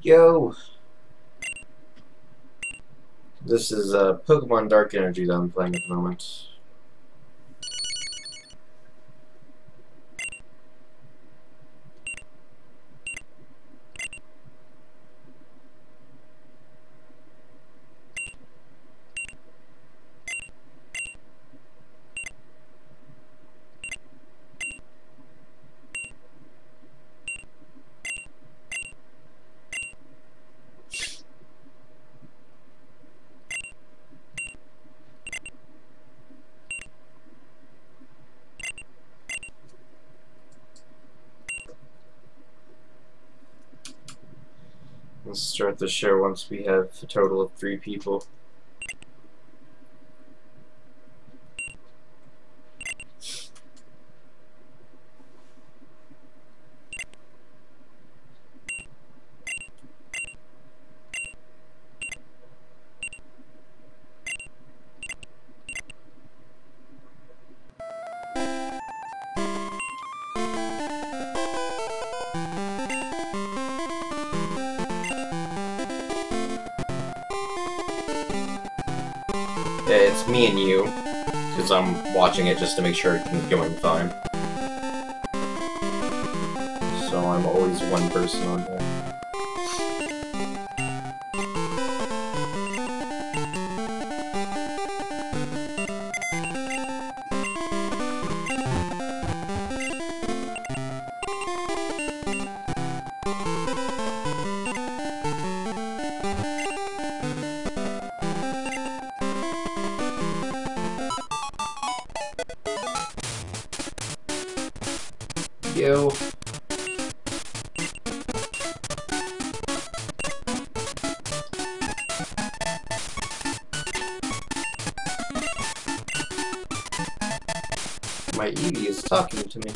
Yo! This is Pokemon Dark Energy that I'm playing at the moment. Let's start the show once we have a total of 3 people. It's me and you, because I'm watching it just to make sure everything's going fine. So I'm always one person on here. Yo. My Eevee is talking to me.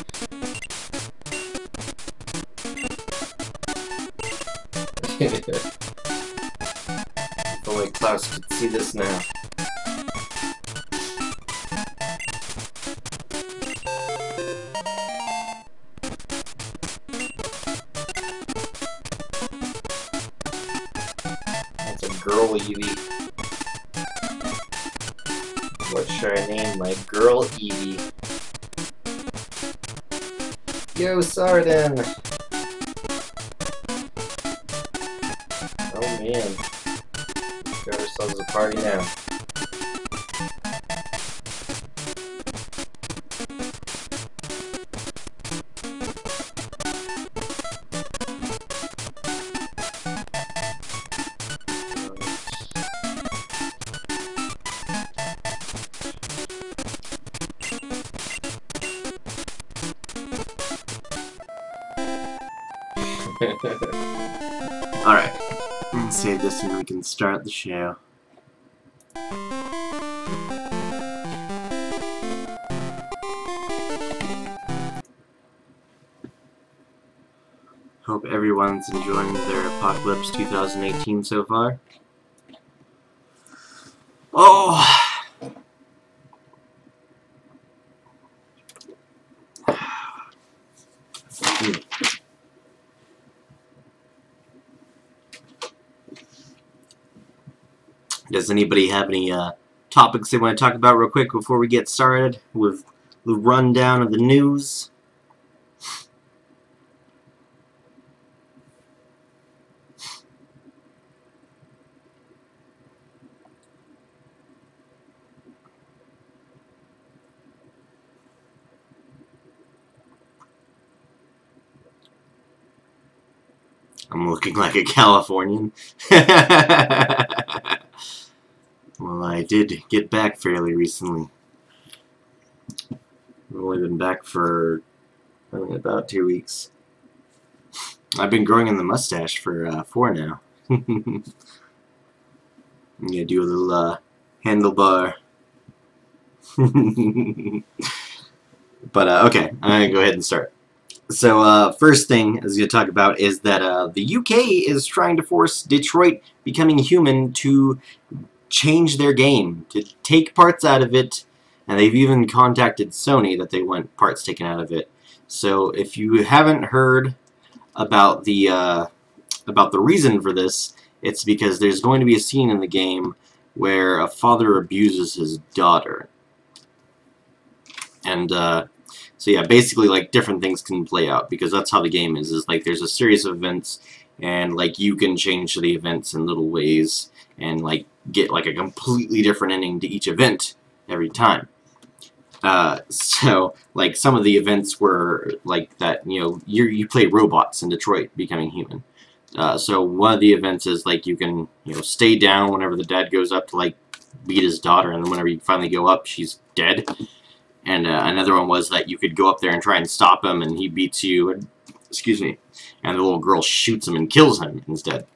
If only Klaus could see this now. That's a girl Eevee. What should I name my girl Eevee? Yo, Sardin! Oh man. Got ourselves a party now. Alright, let's save this and we can start the show. Hope everyone's enjoying their Apocalypse 2018 so far. Oh! Does anybody have any topics they want to talk about real quick before we get started with the rundown of the news? I'm looking like a Californian. Well, I did get back fairly recently. I've only been back for about 2 weeks. I've been growing in the mustache for 4 now. I'm gonna do a little handlebar. But okay, I'm gonna go ahead and start. So first thing I was going to talk about is that the UK is trying to force Detroit Becoming Human to change their game, to take parts out of it, and they've even contacted Sony that they want parts taken out of it. So if you haven't heard about the reason for this, it's because there's going to be a scene in the game where a father abuses his daughter. And so yeah, basically like different things can play out because that's how the game is like there's a series of events and like you can change the events in little ways and like get like a completely different ending to each event every time. So like some of the events were like that, you know, you play robots in Detroit Becoming Human. So one of the events is like you can, you know, stay down whenever the dad goes up to like beat his daughter, and then whenever you finally go up, she's dead. And another one was that you could go up there and try and stop him, and he beats you, and, excuse me, and the little girl shoots him and kills him instead.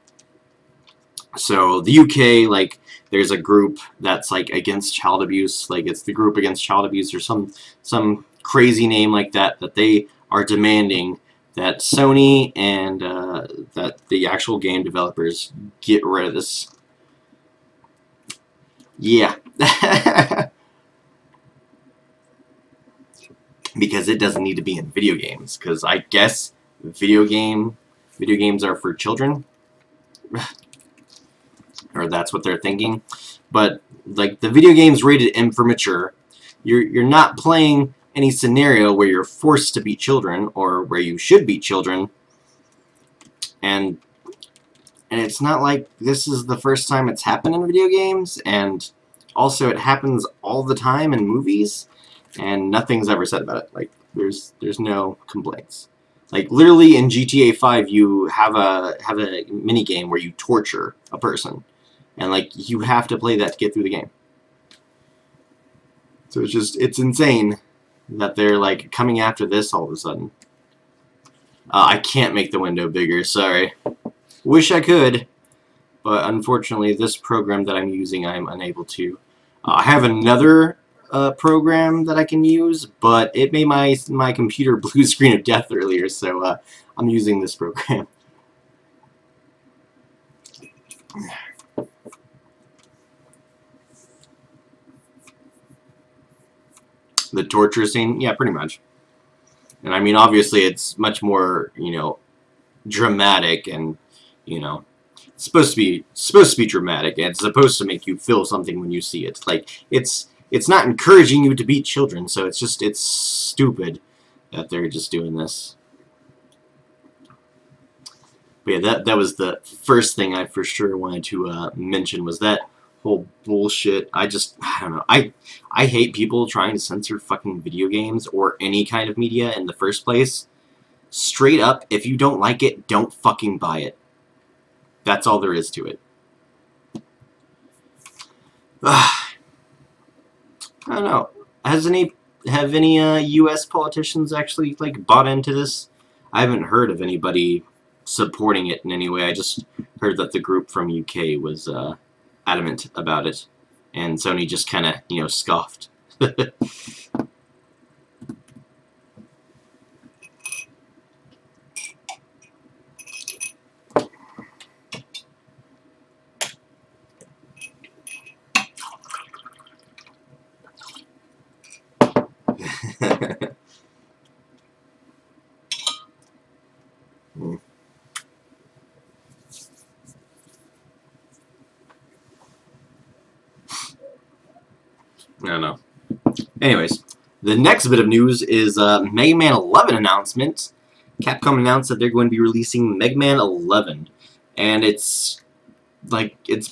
So the UK, like, there's a group that's like against child abuse, like it's the group against child abuse or some crazy name like that, that they are demanding that Sony and that the actual game developers get rid of this. Yeah. Because it doesn't need to be in video games, because I guess video games are for children. Or that's what they're thinking. But like the video game's rated M for mature. You're not playing any scenario where you're forced to be children or where you should be children. And it's not like this is the first time it's happened in video games, and also it happens all the time in movies, and nothing's ever said about it. Like there's no complaints. Like literally in GTA 5 you have a mini game where you torture a person. And like you have to play that to get through the game. So it's insane that they're like coming after this all of a sudden. I can't make the window bigger, sorry. Wish I could, but unfortunately this program that I'm using I'm unable to. I have another program that I can use, but it made my computer blue screen of death earlier, so I'm using this program. The torture scene? Yeah, pretty much. And I mean, obviously, it's much more, you know, dramatic, and you know, it's supposed to be dramatic, and it's supposed to make you feel something when you see it. Like it's not encouraging you to beat children, so it's stupid that they're just doing this. But yeah, that was the first thing I for sure wanted to mention, was that whole bullshit. I don't know. I hate people trying to censor fucking video games or any kind of media in the first place. Straight up, if you don't like it, don't fucking buy it. That's all there is to it. I don't know. Have any U.S. politicians actually like bought into this? I haven't heard of anybody supporting it in any way. I just heard that the group from UK was adamant about it, and Sony just kind of, you know, scoffed. I don't know. Anyways, the next bit of news is Mega Man 11 announcement. Capcom announced that they're going to be releasing Mega Man 11, and it's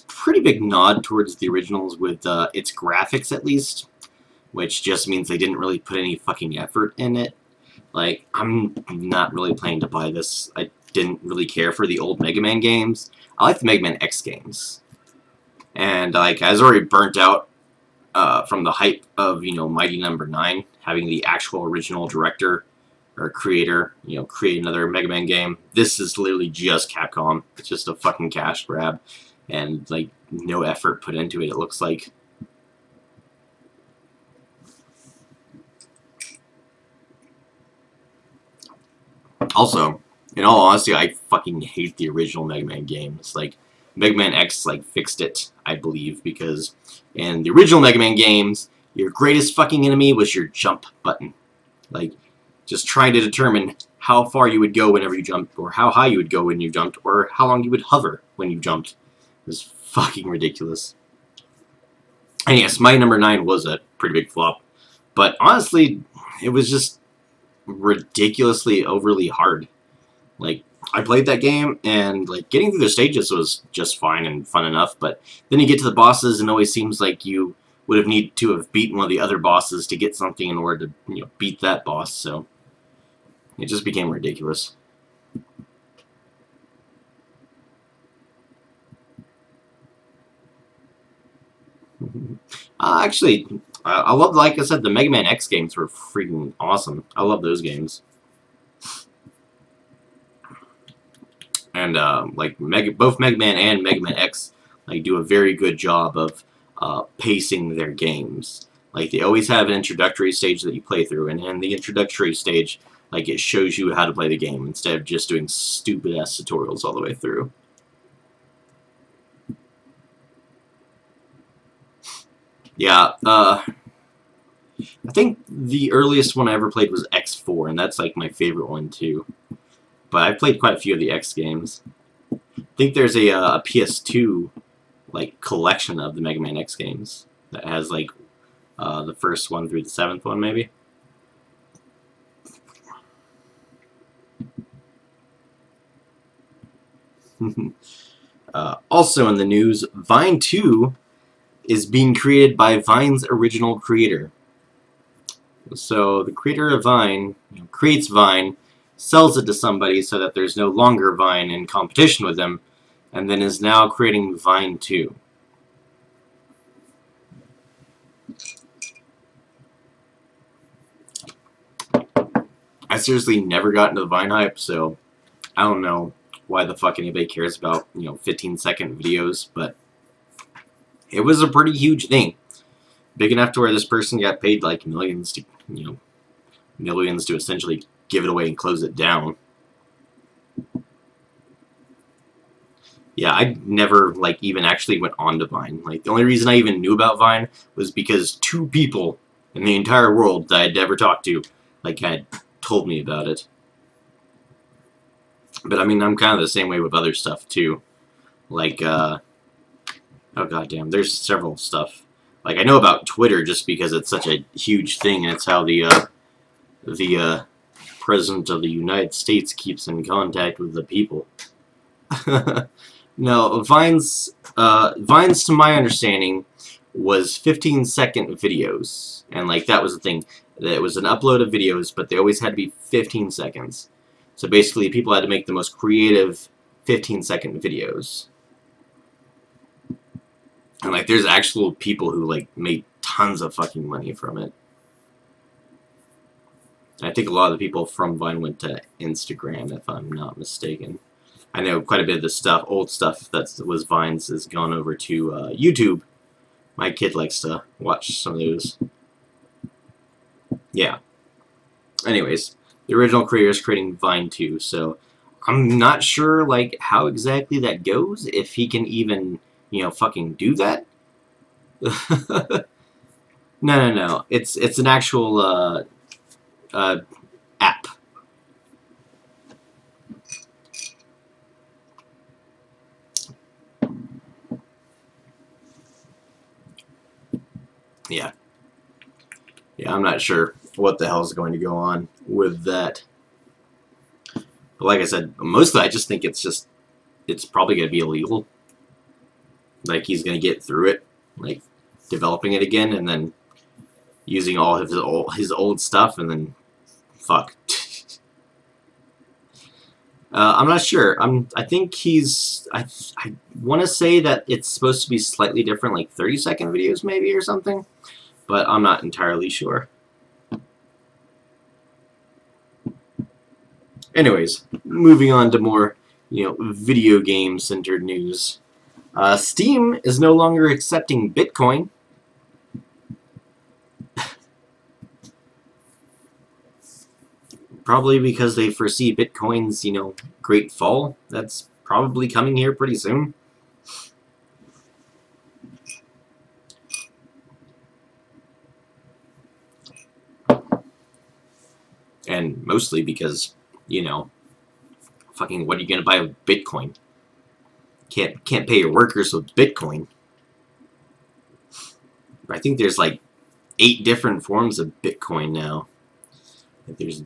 pretty big nod towards the originals with its graphics, at least, which just means they didn't really put any fucking effort in it. Like, I'm not really planning to buy this. I didn't really care for the old Mega Man games. I like the Mega Man X games, and like I was already burnt out from the hype of, you know, Mighty Number 9, having the actual original director or creator, you know, create another Mega Man game. This is literally just Capcom. It's just a fucking cash grab, and like no effort put into it, it looks like. Also, in all honesty, I fucking hate the original Mega Man games. Like, Mega Man X like fixed it, I believe, because in the original Mega Man games, your greatest fucking enemy was your jump button. Like, just trying to determine how far you would go whenever you jumped, or how high you would go when you jumped, or how long you would hover when you jumped. It was fucking ridiculous. And yes, Mighty Number 9 was a pretty big flop, but honestly, it was just ridiculously overly hard. Like, I played that game, and like getting through the stages was just fine and fun enough, but then you get to the bosses, and it always seems like you would have needed to have beaten one of the other bosses to get something in order to, you know, beat that boss, so it just became ridiculous. Actually, I love, like I said, the Mega Man X games were freaking awesome. I love those games. And like both Mega Man and Mega Man X like do a very good job of pacing their games. Like, they always have an introductory stage that you play through, and in the introductory stage, like, it shows you how to play the game instead of just doing stupid ass tutorials all the way through. Yeah, I think the earliest one I ever played was X4, and that's like my favorite one too. But I've played quite a few of the X games. I think there's a PS2 like collection of the Mega Man X games that has like the first one through the 7th one, maybe. Also in the news, Vine 2 is being created by Vine's original creator. So the creator of Vine, you know, creates Vine, sells it to somebody so that there's no longer Vine in competition with them, and then is now creating Vine 2. I seriously never got into the Vine hype, so I don't know why the fuck anybody cares about, you know, 15-second videos, but it was a pretty huge thing. Big enough to where this person got paid like millions to, you know, millions to essentially give it away and close it down. Yeah, I never, like, even actually went on to Vine. Like, the only reason I even knew about Vine was because 2 people in the entire world that I'd ever talked to, like, had told me about it. But, I mean, I'm kind of the same way with other stuff, too. Like, oh, goddamn, there's several stuff. Like, I know about Twitter just because it's such a huge thing, and it's how the President of the United States keeps in contact with the people. No, Vines, to my understanding, was 15-second videos. And, like, that was the thing. It was an upload of videos, but they always had to be 15 seconds. So, basically, people had to make the most creative 15-second videos. And, like, there's actual people who, like, made tons of fucking money from it. And I think a lot of the people from Vine went to Instagram, if I'm not mistaken. I know quite a bit of the stuff, old stuff that was Vines, has gone over to YouTube. My kid likes to watch some of those. Yeah. Anyways, the original creator is creating Vine 2, so I'm not sure, like, how exactly that goes, if he can even, you know, fucking do that. No. It's an actual app. Yeah. Yeah, I'm not sure what the hell is going to go on with that. But like I said, mostly I just think it's probably going to be illegal. Like, he's going to get through it, like, developing it again, and then using all of his old stuff, and then, fuck. I'm not sure. I think he's... I want to say that it's supposed to be slightly different, like 30-second videos maybe or something, but I'm not entirely sure. Anyways, moving on to more, you know, video game-centered news. Steam is no longer accepting Bitcoin. Probably because they foresee Bitcoin's, you know, great fall. That's probably coming here pretty soon. And mostly because, you know, fucking what are you gonna buy with Bitcoin? Can't pay your workers with Bitcoin. I think there's like 8 different forms of Bitcoin now. There's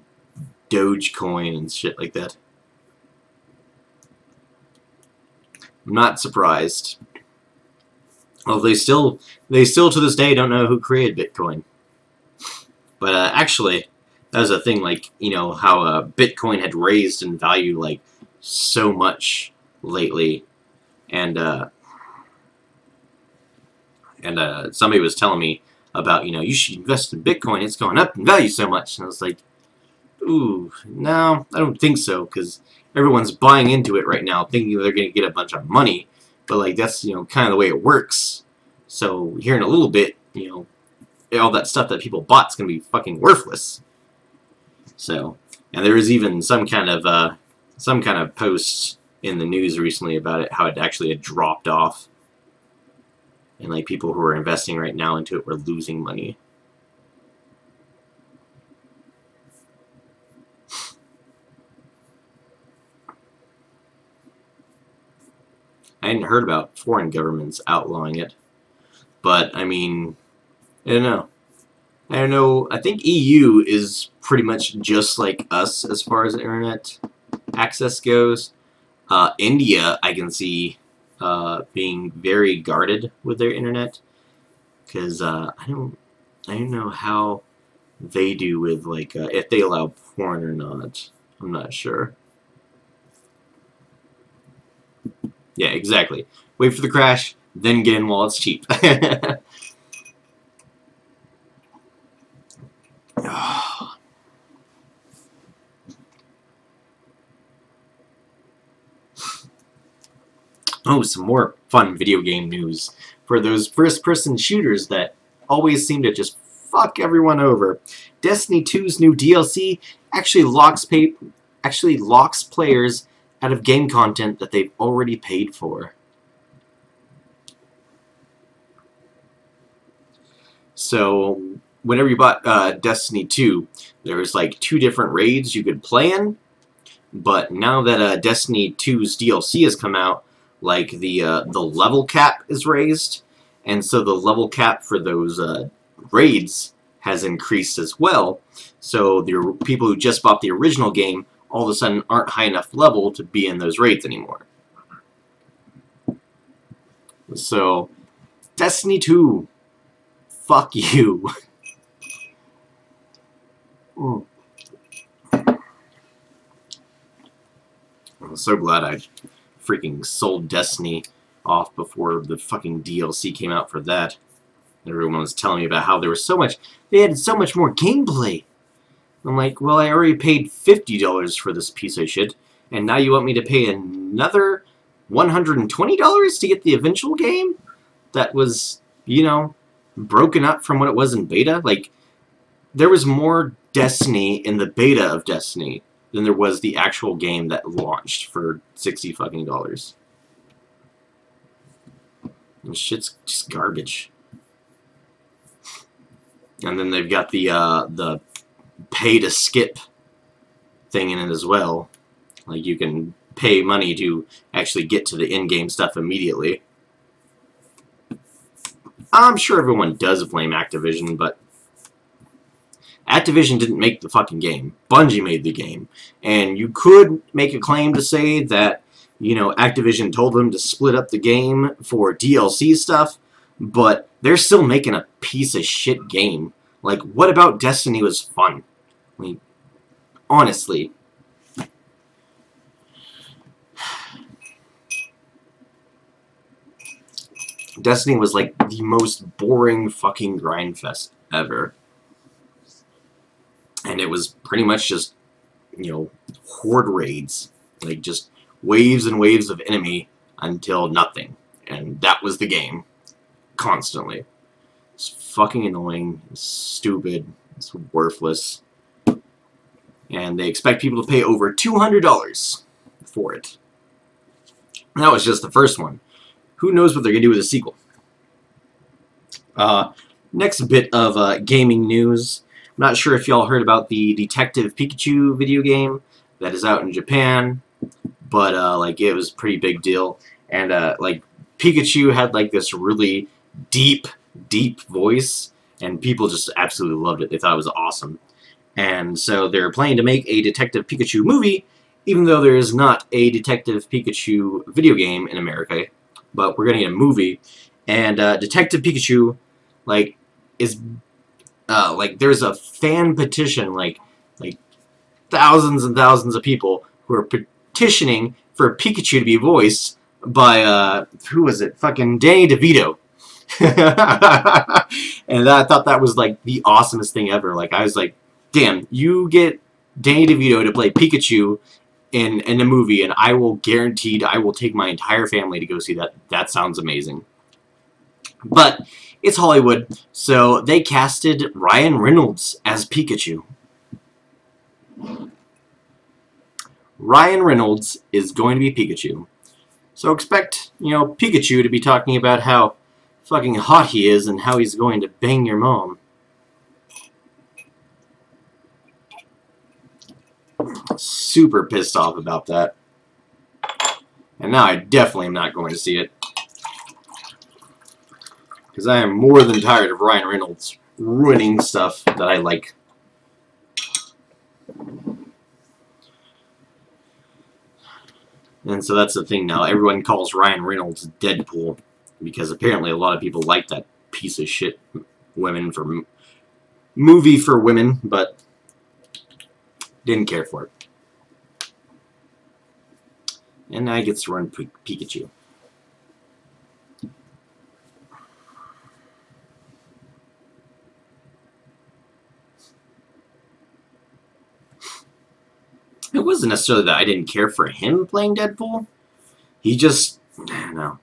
Dogecoin and shit like that. I'm not surprised. Well, they still to this day don't know who created Bitcoin. But actually, that was a thing, like, you know, how Bitcoin had raised in value like so much lately, and somebody was telling me about, you know, you should invest in Bitcoin. It's going up in value so much, and I was like, ooh, no, I don't think so, because everyone's buying into it right now, thinking they're going to get a bunch of money, but, like, that's, you know, kind of the way it works. So here in a little bit, you know, all that stuff that people bought's going to be fucking worthless. So, and there was even some kind of post in the news recently about it, how it actually had dropped off, and, like, people who are investing right now into it were losing money. I hadn't heard about foreign governments outlawing it, but, I mean, I don't know. I think EU is pretty much just like us as far as internet access goes. India, I can see being very guarded with their internet, because I don't know how they do with, like, if they allow porn or not. I'm not sure. Yeah, exactly. Wait for the crash, then get in while it's cheap. Oh, some more fun video game news for those first-person shooters that always seem to just fuck everyone over. Destiny 2's new DLC actually locks players out of game content that they've already paid for. So, whenever you bought Destiny 2, there was like 2 different raids you could play in. But now that Destiny 2's DLC has come out, like the level cap is raised, and so the level cap for those raids has increased as well. So the people who just bought the original game all of a sudden aren't high enough level to be in those raids anymore. So, Destiny 2, fuck you. I'm so glad I freaking sold Destiny off before the fucking DLC came out for that. Everyone was telling me about how they had so much more gameplay. I'm like, well, I already paid $50 for this piece of shit, and now you want me to pay another $120 to get the eventual game that was, you know, broken up from what it was in beta? Like, there was more Destiny in the beta of Destiny than there was the actual game that launched for $60 fucking dollars. This shit's just garbage. And then they've got the pay to skip thing in it as well. Like, you can pay money to actually get to the in-game stuff immediately. I'm sure everyone does blame Activision, but Activision didn't make the fucking game. Bungie made the game. And you could make a claim to say that, you know, Activision told them to split up the game for DLC stuff, but they're still making a piece of shit game. Like, what about Destiny was fun? I mean, honestly. Destiny was like the most boring fucking grindfest ever. And it was pretty much just, you know, horde raids. Like, just waves and waves of enemy until nothing. And that was the game. Constantly. It's fucking annoying. It's stupid. It's worthless. And they expect people to pay over $200 for it. And that was just the first one. Who knows what they're going to do with the sequel. Next bit of gaming news. I'm not sure if y'all heard about the Detective Pikachu video game that is out in Japan, but like, it was a pretty big deal. And like, Pikachu had like this really deep voice, and people just absolutely loved it. They thought it was awesome. And so they're planning to make a Detective Pikachu movie, even though there is not a Detective Pikachu video game in America, but we're getting a movie. And Detective Pikachu, like, is like, there's a fan petition, like thousands and thousands of people who are petitioning for Pikachu to be voiced by who was it? Fucking Danny DeVito. And I thought that was like the awesomest thing ever. Like, I was like, damn, you get Danny DeVito to play Pikachu in a movie, and I will take my entire family to go see that. That sounds amazing. But it's Hollywood, so they casted Ryan Reynolds as Pikachu. Ryan Reynolds is going to be Pikachu. So expect, you know, Pikachu to be talking about how fucking hot he is and how he's going to bang your mom. Super pissed off about that. And now I definitely am not going to see it. Because I am more than tired of Ryan Reynolds ruining stuff that I like. And so that's the thing now. Everyone calls Ryan Reynolds Deadpool. Because apparently a lot of people like that piece of shit movie for women, but didn't care for it. And now he gets to run Pikachu. It wasn't necessarily that I didn't care for him playing Deadpool. He just, I don't know.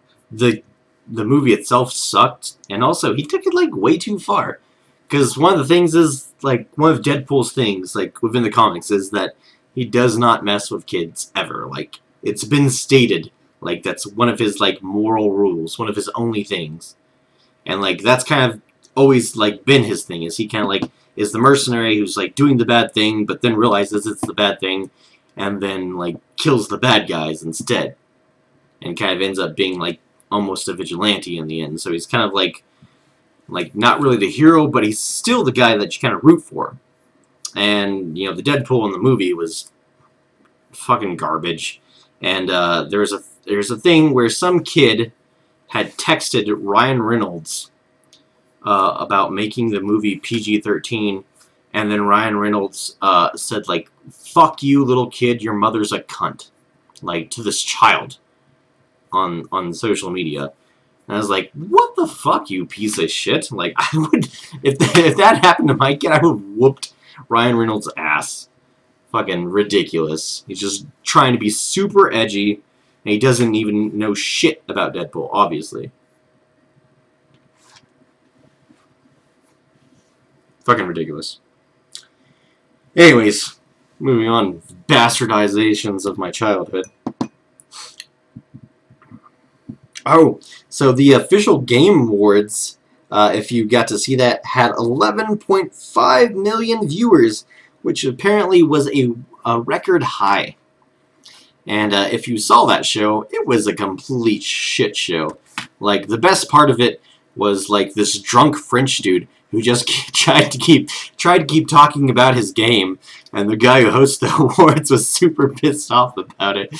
The movie itself sucked, and also he took it like way too far. Because one of the things is, like, one of Deadpool's things, like, within the comics, is that he does not mess with kids ever. Like, It's been stated, like, that's one of his, like, moral rules, one of his only things. And, like, that's kind of always, like, been his thing, is he kind of, like, is the mercenary who's, like, doing the bad thing, but then realizes it's the bad thing, and then, like, kills the bad guys instead. And kind of ends up being, like, almost a vigilante in the end. So he's kind of, like, not really the hero, but he's still the guy that you kind of root for. And, you know, the Deadpool in the movie was fucking garbage. And there's a thing where some kid had texted Ryan Reynolds about making the movie PG-13, and then Ryan Reynolds said, like, "Fuck you, little kid, your mother's a cunt," like, to this child on social media. And I was like, what the fuck, you piece of shit? Like, I would, if that happened to my kid, I would have whooped Ryan Reynolds' ass. Fucking ridiculous. He's just trying to be super edgy, and he doesn't even know shit about Deadpool, obviously. Fucking ridiculous. Anyways, moving on. Bastardizations of my childhood. Oh, so the official Game Awards, if you got to see that, had 11.5 million viewers, which apparently was a record high. And if you saw that show, it was a complete shit show. Like, the best part of it was, like, this drunk French dude who just tried to keep talking about his game, and the guy who hosts the awards was super pissed off about it.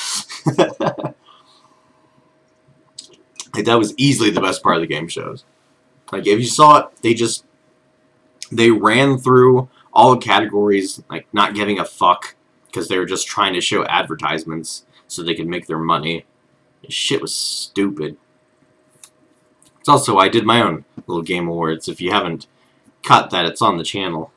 Like, that was easily the best part of the game shows. Like, if you saw it, they ran through all the categories, like, not giving a fuck, because they were just trying to show advertisements so they could make their money. This shit was stupid. It's also, I did my own little Game Awards. If you haven't caught that, it's on the channel.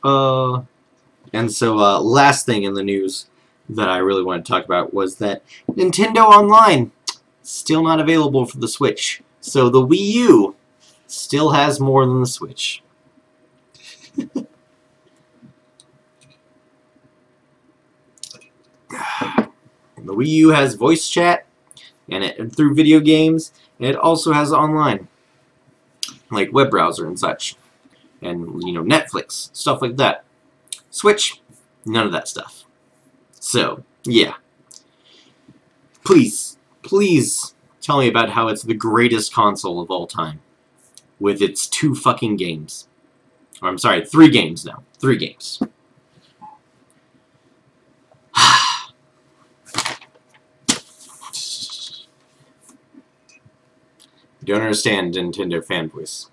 And so, last thing in the news that I really want to talk about was that Nintendo Online still not available for the Switch. So the Wii U still has more than the Switch. The Wii U has voice chat and through video games, and it also has online, like web browser and such, and, you know, Netflix, stuff like that. Switch, none of that stuff. So, yeah. Please tell me about how it's the greatest console of all time, with its 2 fucking games. Or, I'm sorry, 3 games now. 3 games. Don't understand Nintendo fanboys.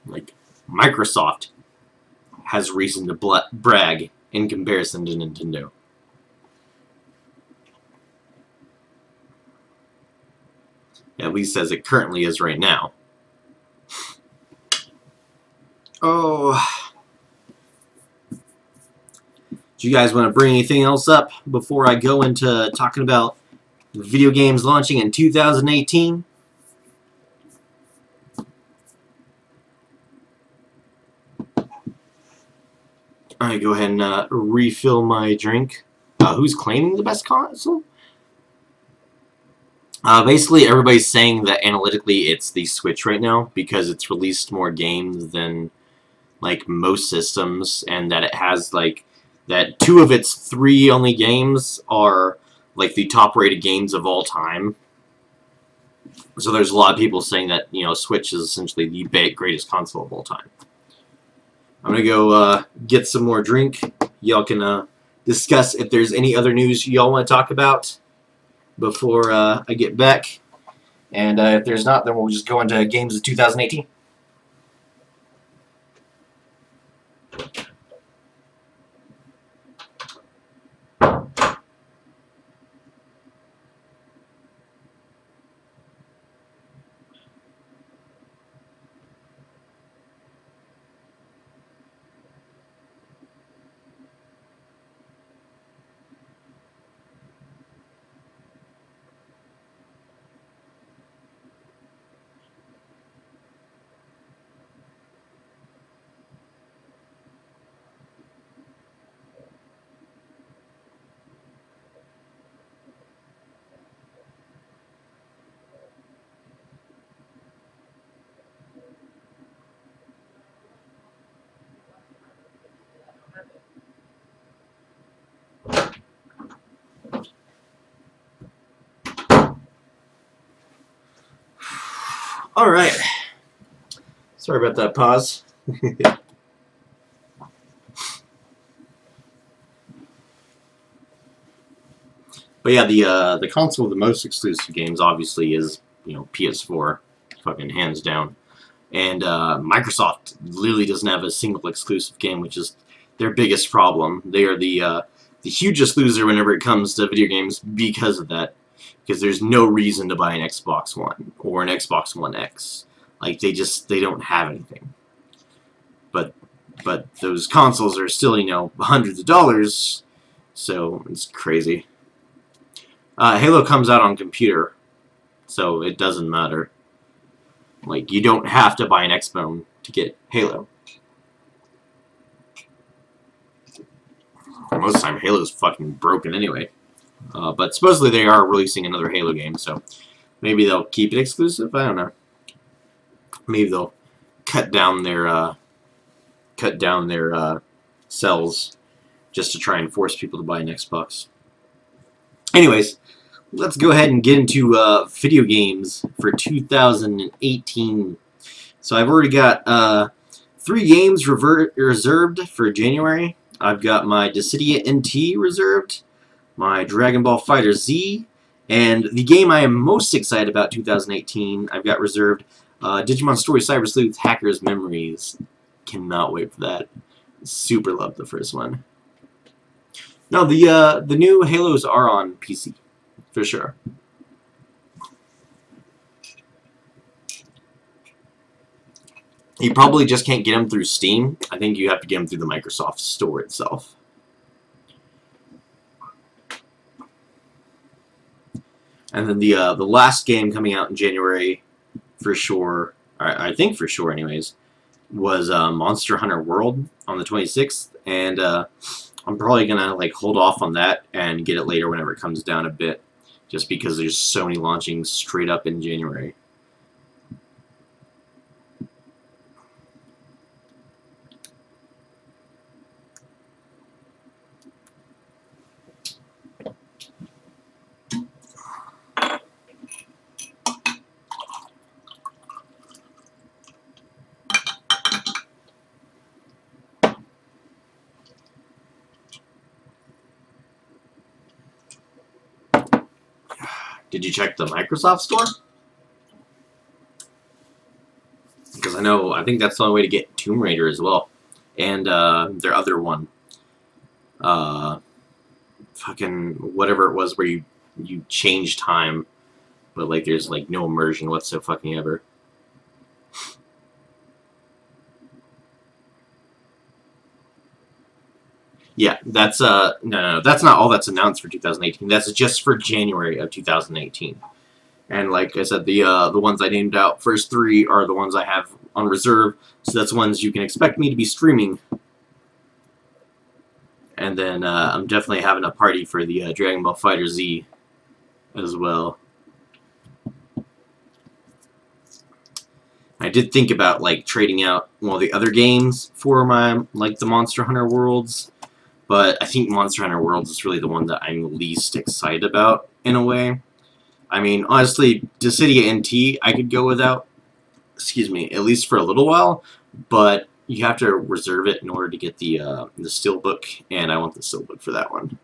Like, Microsoft has reason to brag in comparison to Nintendo. At least as it currently is right now. Oh. Do you guys want to bring anything else up before I go into talking about video games launching in 2018? Alright, go ahead and refill my drink. Who's claiming the best console? Basically, everybody's saying that analytically it's the Switch right now because it's released more games than, like, most systems, and that it has, like, that 2 of its 3 only games are, like, the top-rated games of all time. So there's a lot of people saying that, you know, Switch is essentially the greatest console of all time. I'm gonna go get some more drink. Y'all can discuss if there's any other news y'all want to talk about before I get back. And if there's not, then we'll just go into games of 2018. Alright. Sorry about that pause. But yeah, the console with the most exclusive games obviously is, you know, PS4, fucking hands down. And Microsoft literally doesn't have a single exclusive game, which is their biggest problem. They are the hugest loser whenever it comes to video games because of that. Because there's no reason to buy an Xbox One or an Xbox One X. Like they don't have anything. But those consoles are still, you know, hundreds of dollars, so it's crazy. Halo comes out on computer, so it doesn't matter. Like, you don't have to buy an Xbone to get Halo. Most of the time, Halo's fucking broken anyway. But supposedly they are releasing another Halo game, so maybe they'll keep it exclusive. I don't know. Maybe they'll cut down their cells just to try and force people to buy an Xbox. Anyways, let's go ahead and get into video games for 2018. So I've already got 3 games reserved for January. I've got my Dissidia NT reserved, my Dragon Ball Fighter Z, and the game I am most excited about 2018, I've got reserved Digimon Story Cyber Sleuth Hacker's Memories. Cannot wait for that. Super love the first one. No, the new Halos are on PC, for sure. You probably just can't get them through Steam. I think you have to get them through the Microsoft Store itself. And then the last game coming out in January, for sure, I think for sure anyways, was Monster Hunter World on the 26th, and I'm probably gonna like hold off on that and get it later whenever it comes down a bit, just because there's so many launching straight up in January. Did you check the Microsoft Store? Because I think that's the only way to get Tomb Raider as well. And their other one. Fucking whatever it was where you change time, but like there's like no immersion whatsoever. Yeah, that's no, that's not all that's announced for 2018. That's just for January of 2018. And like I said, the ones I named out, first 3 are the ones I have on reserve, so that's ones you can expect me to be streaming. And then I'm definitely having a party for the Dragon Ball Fighter Z as well. I did think about like trading out one of the other games for my like the Monster Hunter Worlds. But I think Monster Hunter Worlds is really the one that I'm least excited about, in a way. I mean, honestly, Dissidia NT I could go without, excuse me, at least for a little while, but you have to reserve it in order to get the Steelbook, and I want the Steelbook for that one.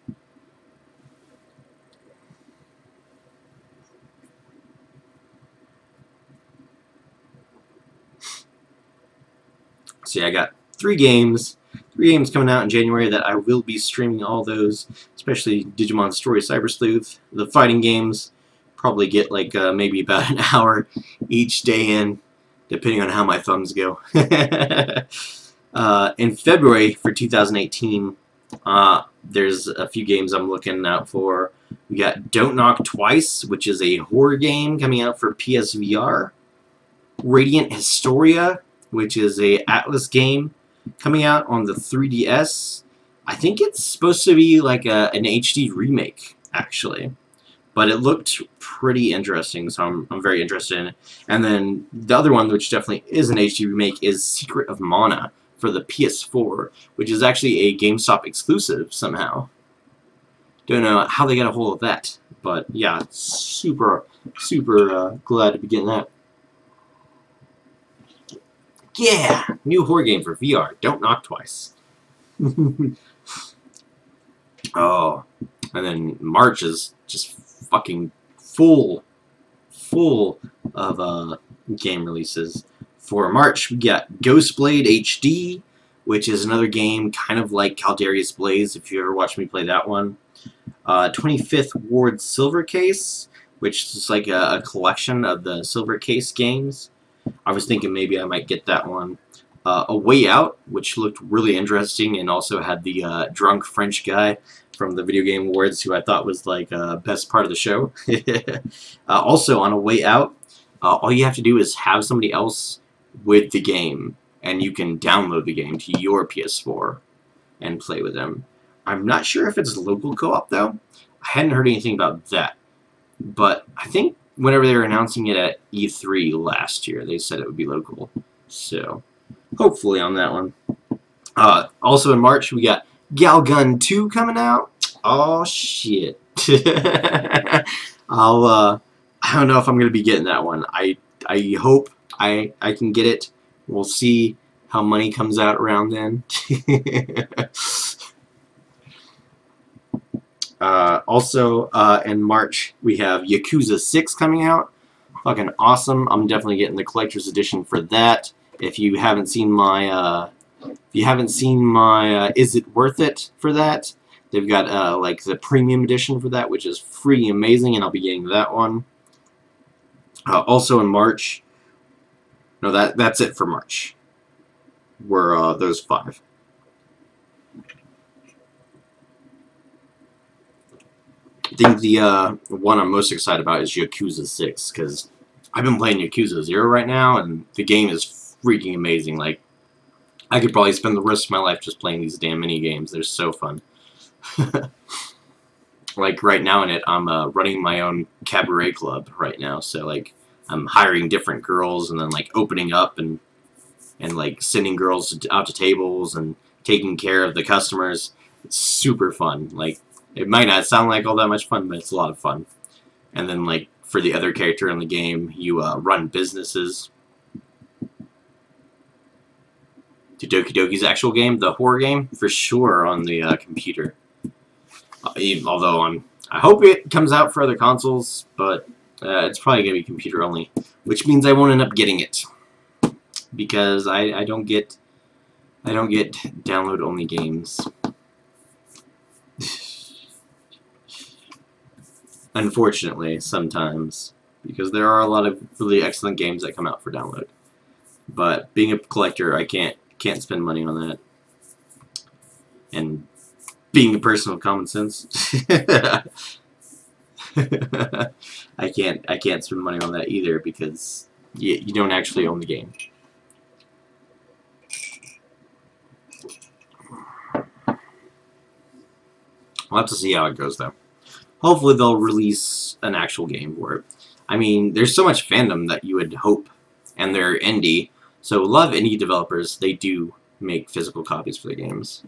So yeah, I got 3 games. 3 games coming out in January that I will be streaming all those, especially Digimon Story Cyber Sleuth. The fighting games probably get like maybe about an hour each day in, depending on how my thumbs go. In February for 2018, there's a few games I'm looking out for. We got Don't Knock Twice, which is a horror game coming out for PSVR. Radiant Historia, which is a Atlas game coming out on the 3DS. I think it's supposed to be like an HD remake, actually. But it looked pretty interesting, so I'm very interested in it. And then the other one, which definitely is an HD remake, is Secret of Mana for the PS4, which is actually a GameStop exclusive somehow. Don't know how they got a hold of that, but yeah, super glad to be getting that. Yeah! New horror game for VR. Don't knock twice. Oh. And then March is just fucking full of game releases. For March, we got Ghostblade HD, which is another game kind of like Caldarius Blaze, if you ever watched me play that one. 25th Ward Silver Case, which is like a collection of the Silver Case games. I was thinking maybe I might get that one. A Way Out, which looked really interesting and also had the drunk French guy from the Video Game Awards, who I thought was like best part of the show. Also on A Way Out, all you have to do is have somebody else with the game, and you can download the game to your PS4 and play with them. I'm not sure if it's local co-op though. I hadn't heard anything about that, but I think whenever they were announcing it at E3 last year, they said it would be local. So hopefully on that one. Also in March, we got Galgun 2 coming out. Oh shit. I don't know if I'm gonna be getting that one. I hope I can get it. We'll see how money comes out around then. Also in March we have Yakuza 6 coming out. Fucking awesome. I'm definitely getting the collector's edition for that. If you haven't seen my Is It Worth It for that, they've got like the premium edition for that, which is freaking amazing, and I'll be getting that one. Also in March, no, that's it for March. Were those 5. I think the one I'm most excited about is Yakuza 6, because I've been playing Yakuza 0 right now, and the game is freaking amazing. Like, I could probably spend the rest of my life just playing these damn mini games. They're so fun. Like, right now in it, I'm running my own cabaret club right now, so, like, I'm hiring different girls and then, like, opening up and like, sending girls out to tables and taking care of the customers. It's super fun. Like, it might not sound like all that much fun, but it's a lot of fun. And then, like, for the other character in the game, you run businesses. To Doki Doki's actual game, the horror game, for sure on the computer. Although I hope it comes out for other consoles, but it's probably gonna be computer only, which means I won't end up getting it because I don't get download only games. Unfortunately, sometimes, because there are a lot of really excellent games that come out for download. But being a collector, I can't spend money on that. And being a person with common sense, I can't spend money on that either, because you don't actually own the game. We'll have to see how it goes though. Hopefully they'll release an actual game for it. I mean, there's so much fandom that you would hope, and they're indie, so a lot of indie developers, they do make physical copies for the games.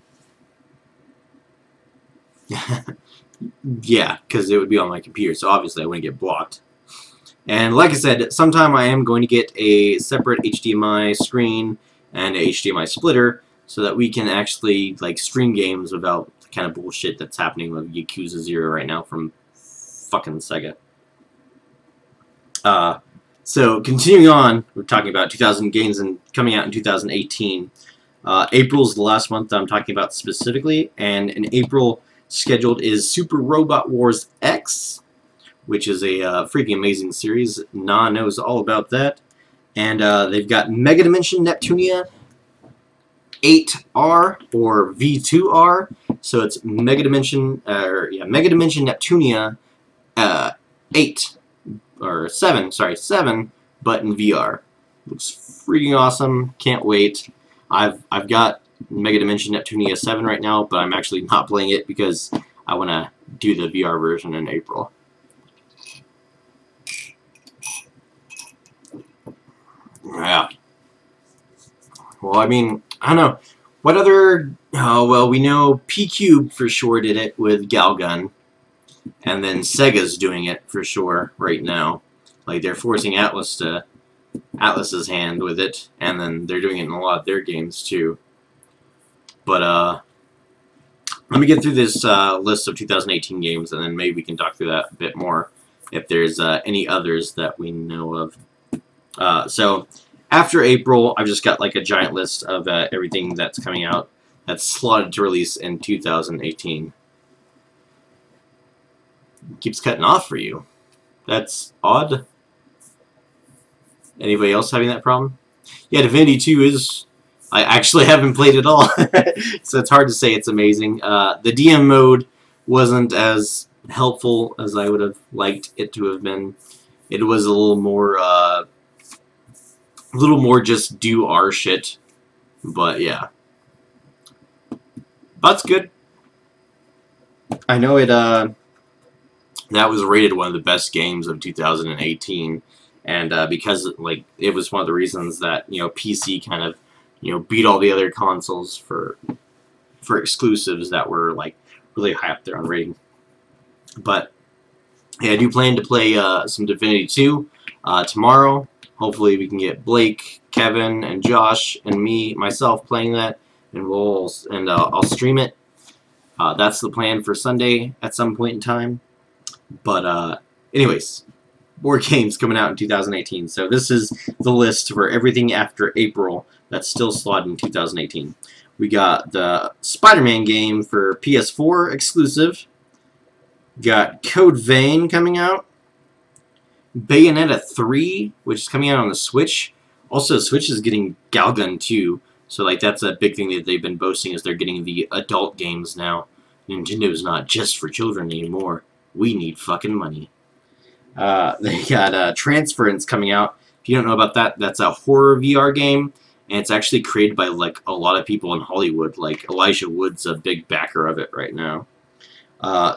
Yeah, because it would be on my computer, so obviously I wouldn't get blocked. And like I said, sometime I am going to get a separate HDMI screen and a HDMI splitter so that we can actually like stream games without the kind of bullshit that's happening with Yakuza 0 right now from fucking Sega. So continuing on, we're talking about 2000 games and coming out in 2018. April's the last month that I'm talking about specifically, and in April scheduled is Super Robot Wars X, which is a freaking amazing series. Na knows all about that. And they've got Mega Dimension Neptunia 8R or V2R. So it's Mega Dimension Neptunia 8 or 7, sorry, 7, but in VR. Looks freaking awesome. Can't wait. I've got Mega Dimension Neptunia 7 right now, but I'm actually not playing it because I want to do the VR version in April. Yeah. Well, I mean, I don't know. What other... Oh, well, we know P-Cube for sure did it with Galgun. And then Sega's doing it for sure right now. Like, they're forcing Atlas to Atlas's hand with it, and then they're doing it in a lot of their games too. But let me get through this list of 2018 games, and then maybe we can talk through that a bit more if there's any others that we know of. So after April, I've just got like a giant list of everything that's coming out that's slotted to release in 2018. Keeps cutting off for you. That's odd. Anybody else having that problem? Yeah, Divinity 2 is... I actually haven't played it all, so it's hard to say it's amazing. The DM mode wasn't as helpful as I would have liked it to have been. It was a little more just do our shit, but yeah. That's good. I know it, that was rated one of the best games of 2018, and because, like, it was one of the reasons that, you know, PC kind of, you know, beat all the other consoles for exclusives that were, like, really high up there on rating. But, yeah, I do plan to play some Divinity 2 tomorrow. Hopefully we can get Blake, Kevin, and Josh, and myself playing that, and I'll stream it. That's the plan for Sunday at some point in time. But, anyways, more games coming out in 2018. So this is the list for everything after April that's still slotted in 2018. We got the Spider-Man game for PS4 exclusive. Got Code Vein coming out. Bayonetta 3, which is coming out on the Switch. Also, Switch is getting Galgun 2. So, like, that's a big thing that they've been boasting, is they're getting the adult games now. Nintendo's not just for children anymore. We need fucking money. They got Transference coming out. If you don't know about that, that's a horror VR game, and it's actually created by, like, a lot of people in Hollywood. Like, Elijah Wood's a big backer of it right now.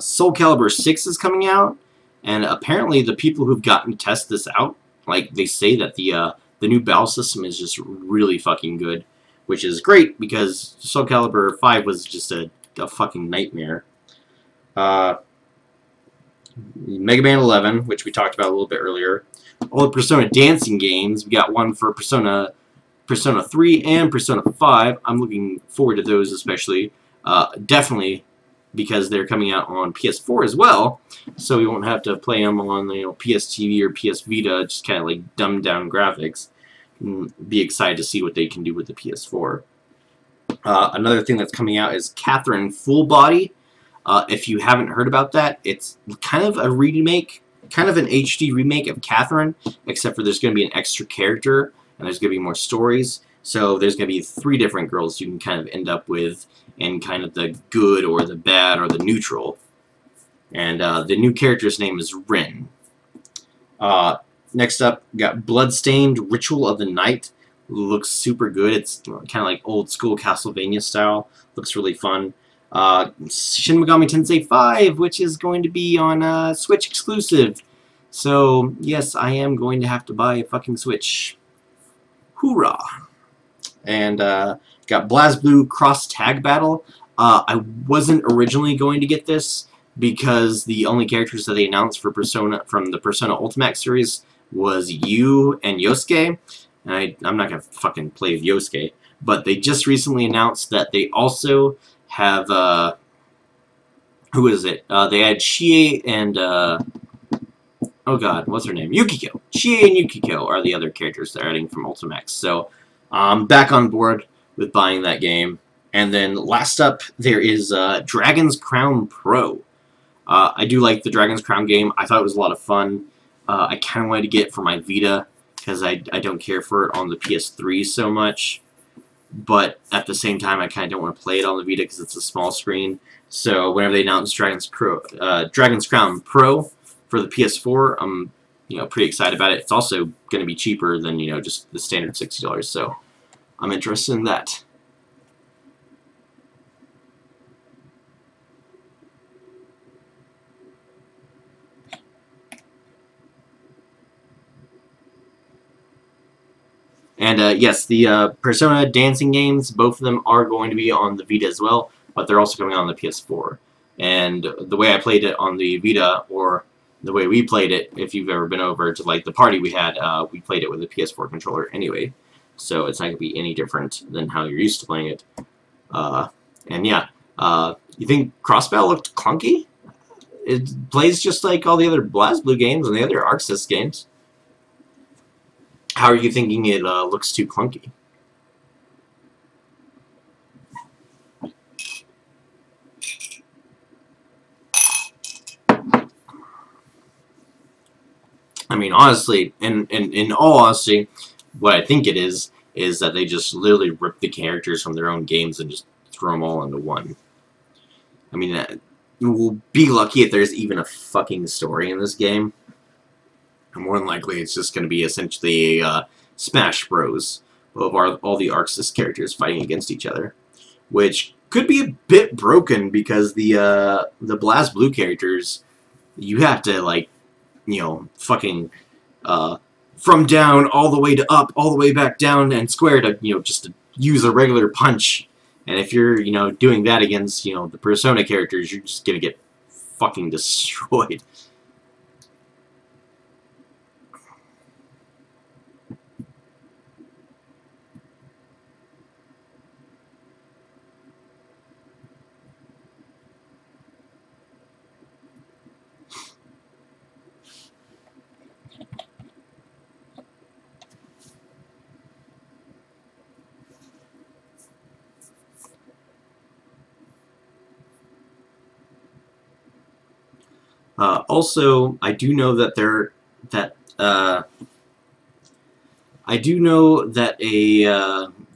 Soul Calibur 6 is coming out, and apparently the people who've gotten to test this out, like, they say that the new battle system is just really fucking good, which is great, because Soul Calibur 5 was just a fucking nightmare. Mega Man 11, which we talked about a little bit earlier. All the Persona dancing games. We got one for Persona 3 and Persona 5. I'm looking forward to those especially. Definitely because they're coming out on PS4 as well, so we won't have to play them on, you know, PS TV or PS Vita, just kind of like dumbed down graphics. Be excited to see what they can do with the PS4. Another thing that's coming out is Catherine Full Body. If you haven't heard about that, it's kind of a remake, kind of an HD remake of Catherine, except for there's going to be an extra character, and there's going to be more stories. So there's going to be 3 different girls you can kind of end up with in kind of the good or the bad or the neutral. And the new character's name is Rin. Next up, we got Bloodstained Ritual of the Night. Looks super good. It's kind of like old school Castlevania style. Looks really fun. Shin Megami Tensei 5, which is going to be on Switch exclusive. So, yes, I am going to have to buy a fucking Switch. Hoorah! And got BlazBlue Cross Tag Battle. I wasn't originally going to get this because the only characters that they announced for Persona from the Persona Ultimate series was Yu and Yosuke. And I'm not going to fucking play with Yosuke. But they just recently announced that they also have, who is it? They had Chie and, oh god, what's her name? Yukiko. Chie and Yukiko are the other characters they're adding from Ultimax. So, I'm back on board with buying that game. And then, last up, there is Dragon's Crown Pro. I do like the Dragon's Crown game. I thought it was a lot of fun. I kind of wanted to get it for my Vita, because I don't care for it on the PS3 so much. But at the same time, I kind of don't want to play it on the Vita because it's a small screen. So whenever they announced Dragon's Crown Pro for the PS4, I'm pretty excited about it. It's also going to be cheaper than just the standard $60. So I'm interested in that. And yes, the Persona dancing games, both of them are going to be on the Vita as well, but they're also coming on the PS4. And the way I played it on the Vita, or the way we played it, if you've ever been over to like the party we had, we played it with a PS4 controller anyway, so it's not gonna be any different than how you're used to playing it. And yeah, you think Crossbow looked clunky? It plays just like all the other BlazBlue games and the other Arc Sys games. How are you thinking it looks too clunky? I mean, honestly, and in all honesty, what I think it is that they just literally rip the characters from their own games and just throw them all into one. I mean, we'll be lucky if there's even a fucking story in this game. And more than likely, it's just going to be essentially a Smash Bros. Of all the Arc Sys characters fighting against each other, which could be a bit broken because the BlazBlue characters, you have to like, you know, fucking from down all the way to up, all the way back down and square to, you know, just to use a regular punch. And if you're, you know, doing that against, you know, the Persona characters, you're just gonna get fucking destroyed. Also, I do know that a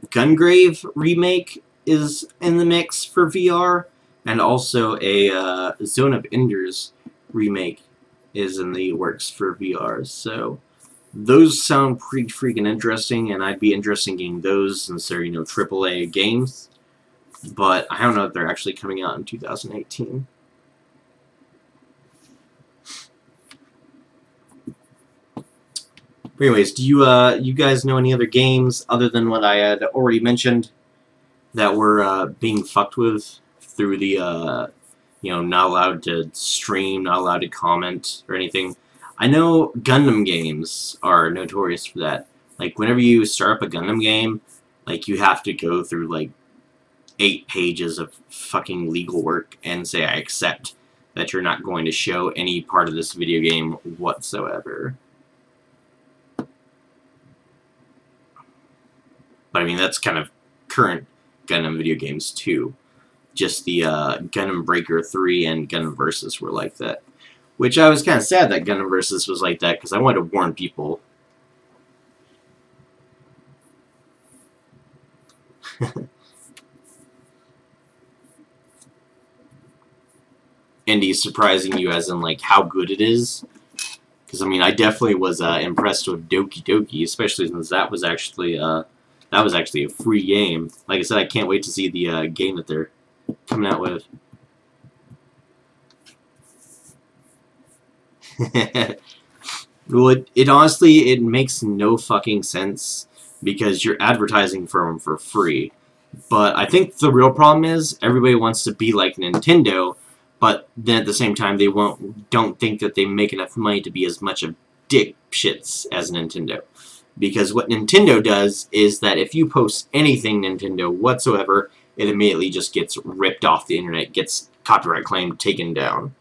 Gungrave remake is in the mix for VR, and also a Zone of Enders remake is in the works for VR. So those sound pretty freaking interesting, and I'd be interested in getting those since they're, you know, AAA games. But I don't know if they're actually coming out in 2018. But anyways, do you guys know any other games other than what I had already mentioned that were being fucked with through the you know, not allowed to stream, not allowed to comment or anything? I know Gundam games are notorious for that. Like whenever you start up a Gundam game, like you have to go through like 8 pages of fucking legal work and say I accept that you're not going to show any part of this video game whatsoever. But I mean, that's kind of current Gundam video games too. Just the Gundam Breaker 3 and Gundam Versus were like that. Which I was kind of sad that Gundam Versus was like that, because I wanted to warn people. Indy surprising you as in like how good it is. Because I mean, I definitely was impressed with Doki Doki, especially since that was actually a free game. Like I said, I can't wait to see the game that they're coming out with. Well, it honestly, it makes no fucking sense because you're advertising for them for free. But I think the real problem is everybody wants to be like Nintendo, but then at the same time they don't think that they make enough money to be as much of dick shits as Nintendo. Because what Nintendo does is that if you post anything Nintendo whatsoever, it immediately just gets ripped off the internet, gets copyright claim taken down.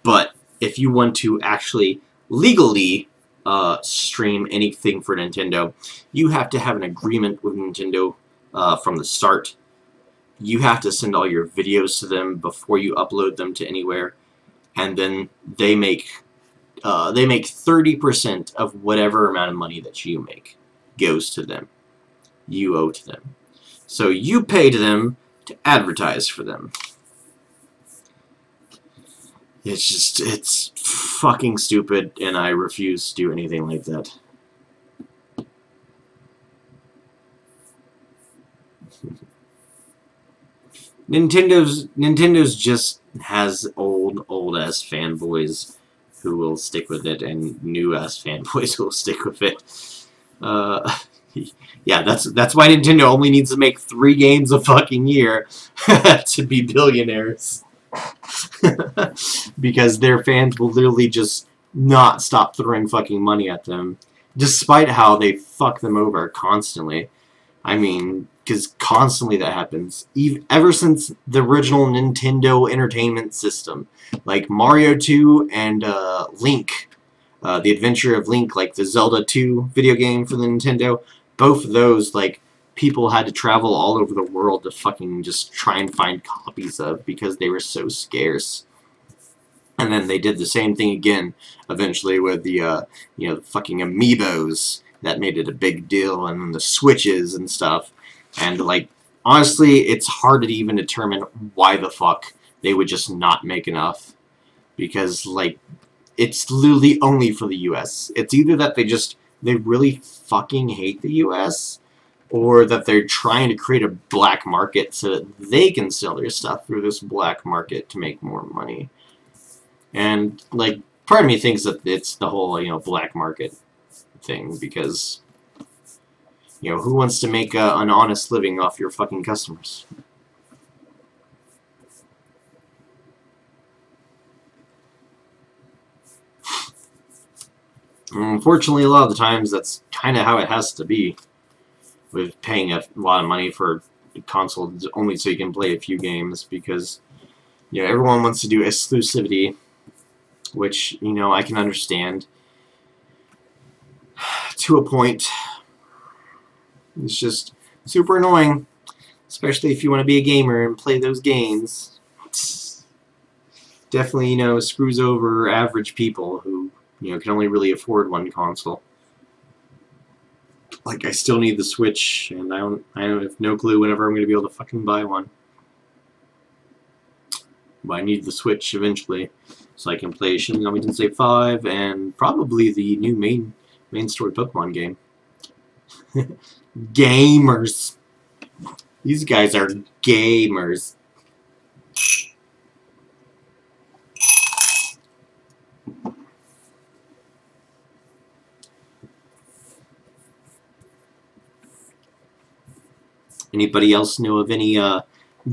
But if you want to actually legally stream anything for Nintendo, you have to have an agreement with Nintendo from the start. You have to send all your videos to them before you upload them to anywhere, and then they make 30% of whatever amount of money that you make goes to them. You owe to them. So you pay to them to advertise for them. It's fucking stupid, and I refuse to do anything like that. Nintendo's just has old ass fanboys who will stick with it, and new ass fanboys who will stick with it. Yeah, that's why Nintendo only needs to make 3 games a fucking year to be billionaires. because their fans will literally just not stop throwing fucking money at them, despite how they fuck them over constantly. I mean, because constantly that happens. Ever since the original Nintendo Entertainment System. Like Mario 2 and Link. The Adventure of Link, like the Zelda 2 video game for the Nintendo. Both of those, like, people had to travel all over the world to fucking just try and find copies of because they were so scarce. And then they did the same thing again, eventually, with the, you know, the fucking amiibos. That made it a big deal, and then the Switches and stuff. And, like, honestly, it's hard to even determine why the fuck they would just not make enough. Because, like, it's literally only for the US. It's either that they really fucking hate the US, or that they're trying to create a black market so that they can sell their stuff through this black market to make more money. And, like, part of me thinks that it's the whole, you know, black market thing, because, you know, who wants to make an honest living off your fucking customers? Unfortunately, a lot of the times that's kind of how it has to be, with paying a lot of money for a console only so you can play a few games, because, you know, everyone wants to do exclusivity, which, you know, I can understand to a point. It's just super annoying, especially if you want to be a gamer and play those games. Definitely, you know, screws over average people who, you know, can only really afford one console. Like, I still need the Switch, and I have no clue whenever I'm going to be able to fucking buy one. But I need the Switch eventually, so I can play Shin Megami Tensei 5 and probably the new main story Pokemon game. Gamers. These guys are gamers. Anybody else know of any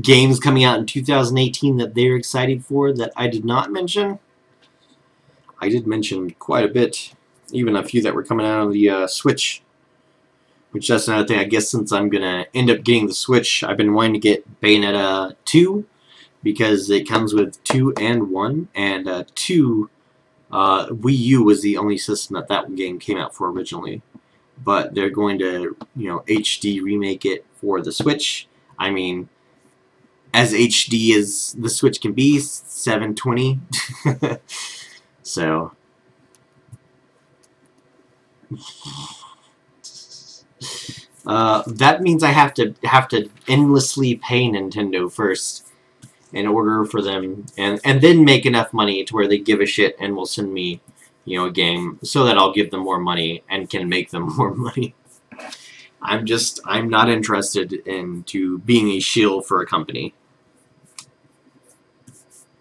games coming out in 2018 that they're excited for that I did not mention? I did mention quite a bit, even a few that were coming out of the Switch. Which, that's another thing, I guess, since I'm going to end up getting the Switch, I've been wanting to get Bayonetta 2, because it comes with 2 and 1, and 2, Wii U was the only system that game came out for originally. But they're going to, you know, HD remake it for the Switch. I mean, as HD as the Switch can be, 720. So... that means I have to endlessly pay Nintendo first in order for them, and then make enough money to where they give a shit and will send me, you know, a game so that I'll give them more money and can make them more money. I'm not interested into being a shill for a company.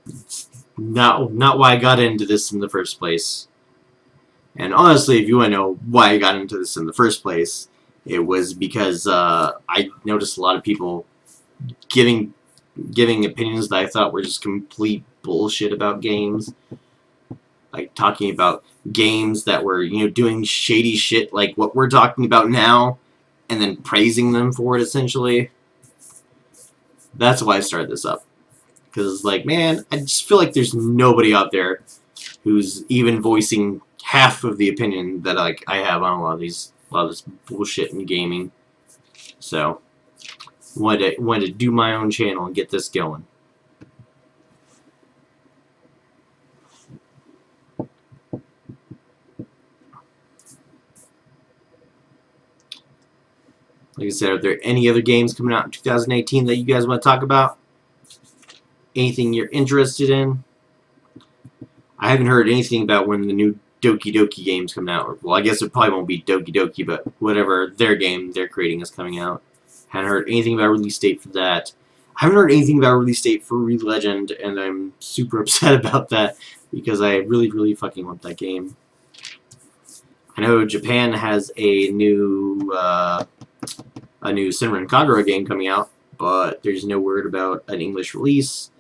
It's not why I got into this in the first place. And honestly, if you want to know why I got into this in the first place, it was because I noticed a lot of people giving opinions that I thought were just complete bullshit about games. Like, talking about games that were, you know, doing shady shit like what we're talking about now, and then praising them for it, essentially. That's why I started this up. Because it's like, man, I just feel like there's nobody out there who's even voicing half of the opinion that, like, I have on a lot of this bullshit in gaming. So, wanted to do my own channel and get this going. Like I said, are there any other games coming out in 2018 that you guys want to talk about? Anything you're interested in? I haven't heard anything about when the new Doki Doki game's coming out. Well, I guess it probably won't be Doki Doki, but whatever their game they're creating is coming out. Haven't heard anything about release date for that. I haven't heard anything about release date for Re-Legend, and I'm super upset about that because I really, really fucking want that game. I know Japan has a new Senran Kagura game coming out, but there's no word about an English release.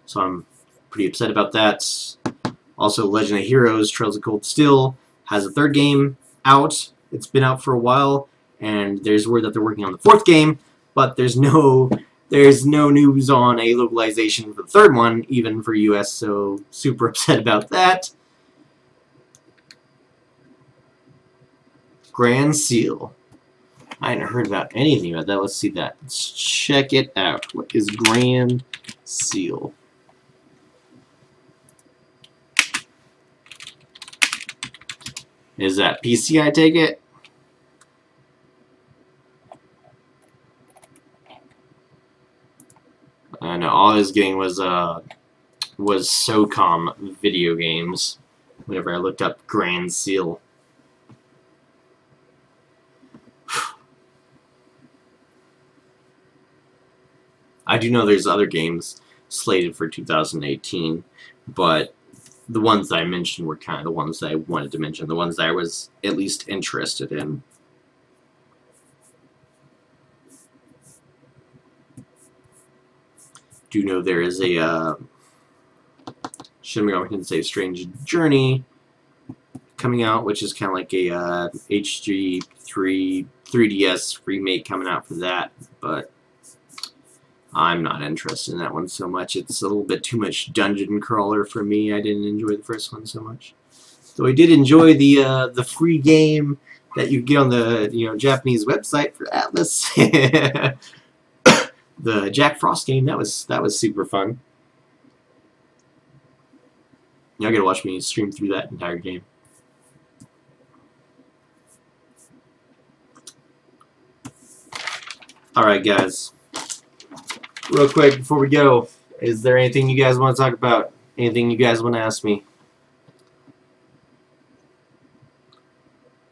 so I'm pretty upset about that. Also, Legend of Heroes Trails of Cold Steel has a 3rd game out. It's been out for a while, and there's word that they're working on the 4th game, but there's no news on a localization for the 3rd one, even for US, so super upset about that. Grand Seal. I hadn't heard about anything about that. Let's see that. Let's check it out. What is Grand Seal? Is that PC, I take it? I know all I was getting was SOCOM video games whenever I looked up Grand Seal. I do know there's other games slated for 2018, but the ones that I mentioned were kind of the ones that I wanted to mention, the ones that I was at least interested in. Do know there is a Shin Megami Tensei Strange Journey coming out, which is kind of like a HG3 3DS remake coming out for that, but I'm not interested in that one so much. It's a little bit too much dungeon crawler for me. I didn't enjoy the first one so much. Though I did enjoy the free game that you get on the Japanese website for Atlas. The Jack Frost game, that was super fun. Y'all gotta watch me stream through that entire game. Alright guys, real quick before we go, is there anything you guys want to talk about? Anything you guys want to ask me?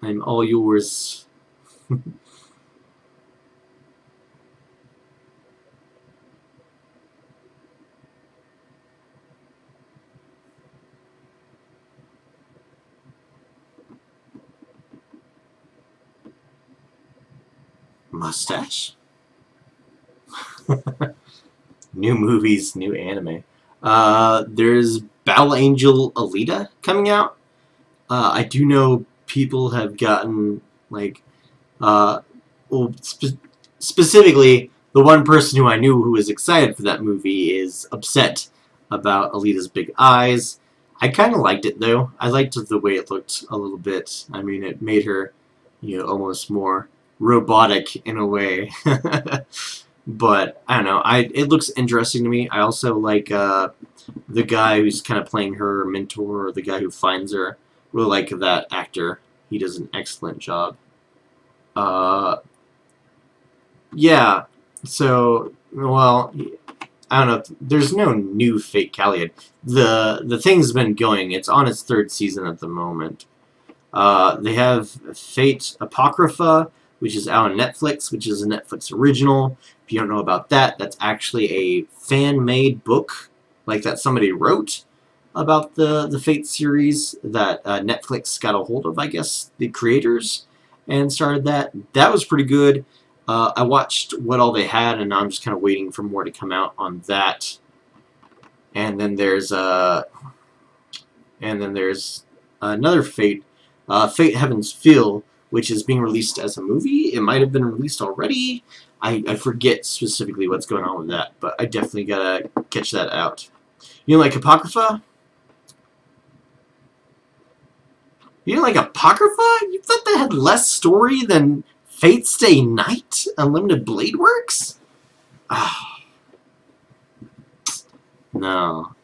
I'm all yours. Mustache? New movies, new anime. There's Battle Angel Alita coming out. I do know people have gotten, like, well, specifically, the one person who I knew who was excited for that movie is upset about Alita's big eyes. I kind of liked it, though. I liked the way it looked a little bit. I mean, it made her, almost more robotic in a way. But I don't know. It looks interesting to me. I also like the guy who's kind of playing her mentor, or the guy who finds her. Really like that actor. He does an excellent job. Yeah. So, well, I don't know. There's no new Fate Calliad. The thing's been going. It's on its 3rd season at the moment. They have Fate Apocrypha, which is out on Netflix, which is a Netflix original. If you don't know about that, that's actually a fan-made book, like that somebody wrote about the Fate series that Netflix got a hold of, I guess, the creators, and started that. That was pretty good. I watched what all they had, and now I'm just kind of waiting for more to come out on that. And then there's another Fate, Fate Heaven's Feel, which is being released as a movie. It might have been released already. I forget specifically what's going on with that, but I definitely gotta catch that out. You like Apocrypha? You like Apocrypha? You thought that had less story than Fate Stay Night? Unlimited Blade Works? Ah. No.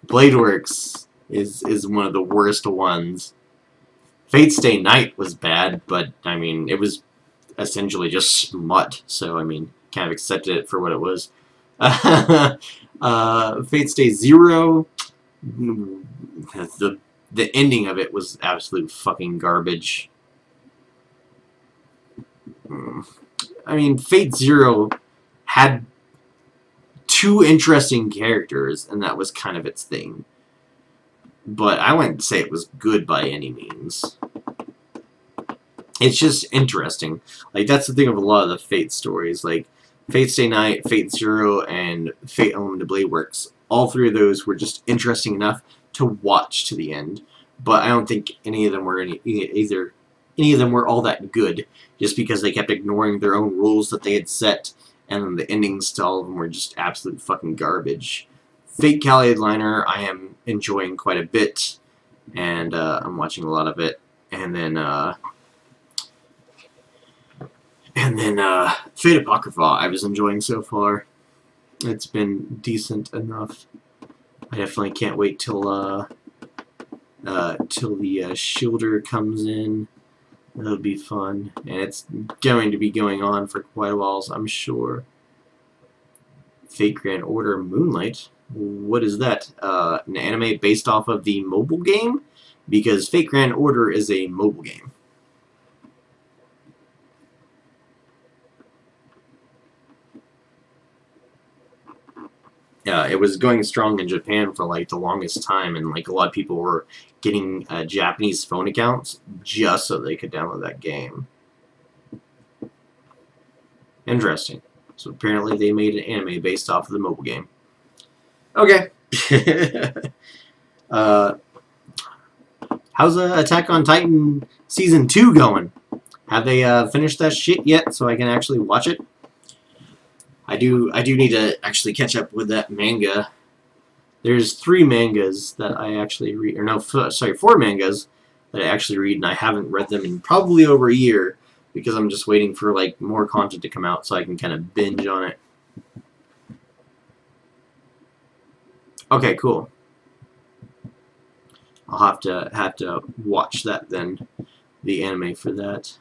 Blade Works is one of the worst ones. Fate Stay Night was bad, but, I mean, it was essentially just smut, so, I mean, kind of accepted it for what it was. Fate Stay Zero, the ending of it was absolute fucking garbage. I mean, Fate Zero had 2 interesting characters, and that was kind of its thing. But I wouldn't say it was good by any means. It's just interesting. Like, that's the thing of a lot of the Fate stories. Like, Fate Stay Night, Fate Zero, and Fate Unlimited Blade Works all three of those were just interesting enough to watch to the end. But I don't think any of them were any of them were all that good, just because they kept ignoring their own rules that they had set, and then the endings to all of them were just absolute fucking garbage. Fate Kaleid Liner I am enjoying quite a bit, and I'm watching a lot of it. And then Fate Apocrypha I was enjoying so far. It's been decent enough. I definitely can't wait till the Shielder comes in. That'll be fun, and it's going to be going on for quite a while, so I'm sure. Fate Grand Order Moonlight. What is that? An anime based off of the mobile game? Because Fate Grand Order is a mobile game. It was going strong in Japan for like the longest time, and like a lot of people were getting Japanese phone accounts just so they could download that game. Interesting. So apparently they made an anime based off of the mobile game. Okay. How's Attack on Titan Season 2 going? Have they finished that shit yet so I can actually watch it? I do need to actually catch up with that manga. There's 3 mangas that I actually read, or no, sorry, 4 mangas that I actually read, and I haven't read them in probably over a year because I'm just waiting for like more content to come out so I can kind of binge on it. Okay, cool. I'll have to watch that then, the anime for that.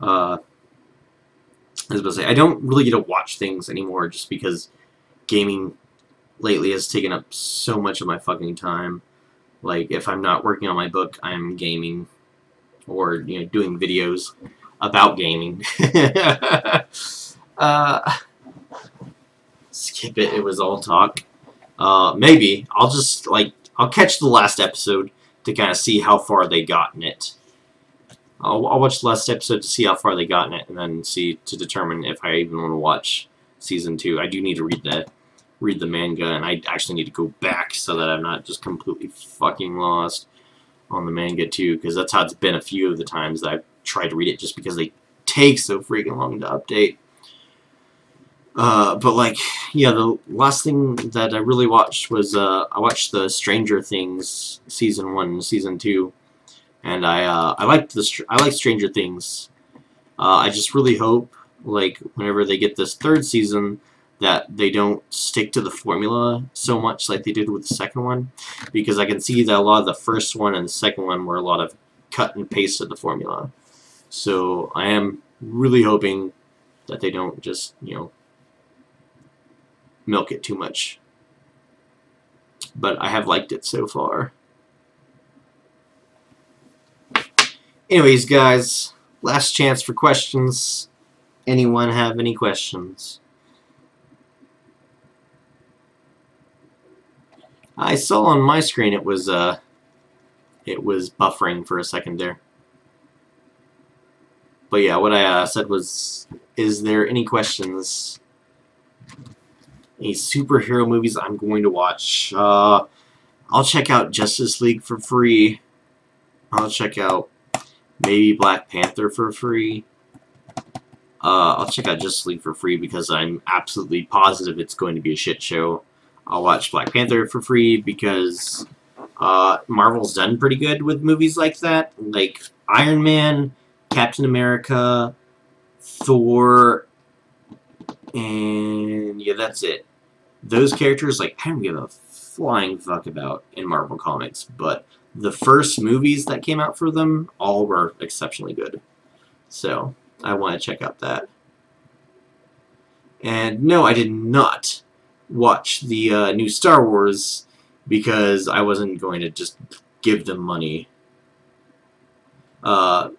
I was about to say, I don't really get to watch things anymore just because gaming lately has taken up so much of my fucking time. Like, if I'm not working on my book, I'm gaming. Or, you know, doing videos about gaming. Skip it, it was all talk. Maybe, I'll just, like, I'll catch the last episode to kind of see how far they got in it. I'll watch the last episode to see how far they got in it, and then see to determine if I even want to watch Season 2. I do need to read the manga, and I actually need to go back so that I'm not just completely fucking lost on the manga too, because that's how it's been a few of the times that I've tried to read it, just because they take so freaking long to update. But like, yeah, the last thing that I really watched was I watched the Stranger Things Season 1 and Season 2. And I like Stranger Things. I just really hope, like, whenever they get this 3rd season, that they don't stick to the formula so much like they did with the 2nd one, because I can see that a lot of the 1st one and the 2nd one were a lot of cut and paste of the formula. So I am really hoping that they don't just, you know, milk it too much. But I have liked it so far. Anyways, guys, last chance for questions. Anyone have any questions? I saw on my screen it was buffering for a second there. But yeah, what I said was, is there any questions? Any superhero movies I'm going to watch? I'll check out Justice League for free. I'll check out maybe Black Panther for free. I'll check out Justice League for free because I'm absolutely positive it's going to be a shit show. I'll watch Black Panther for free because Marvel's done pretty good with movies like that. Like Iron Man, Captain America, Thor, and yeah, that's it. Those characters, like, I don't give a flying fuck about in Marvel Comics, but the first movies that came out for them all were exceptionally good. So, I want to check out that. And no, I did not watch the new Star Wars because I wasn't going to just give them money. But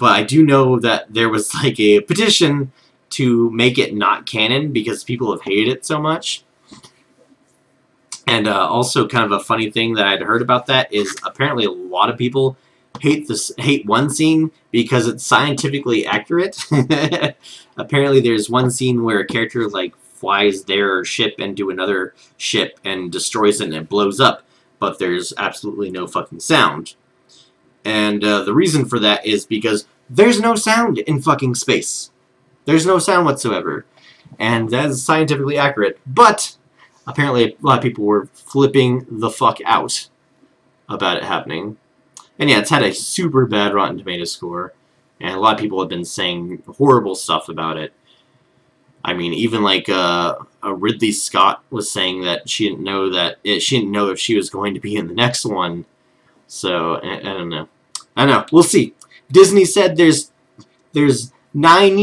I do know that there was like a petition to make it not canon because people have hated it so much. And also kind of a funny thing that I'd heard about that is apparently a lot of people hate one scene because it's scientifically accurate. Apparently there's one scene where a character like flies their ship into another ship and destroys it and it blows up, but there's absolutely no fucking sound. And the reason for that is because there's no sound in fucking space. There's no sound whatsoever. And that is scientifically accurate. But apparently a lot of people were flipping the fuck out about it happening. And yeah, it's had a super bad Rotten Tomatoes score. And a lot of people have been saying horrible stuff about it. I mean, even like Ridley Scott was saying that she didn't know if she was going to be in the next one. So I don't know. I don't know. We'll see. Disney said there's 9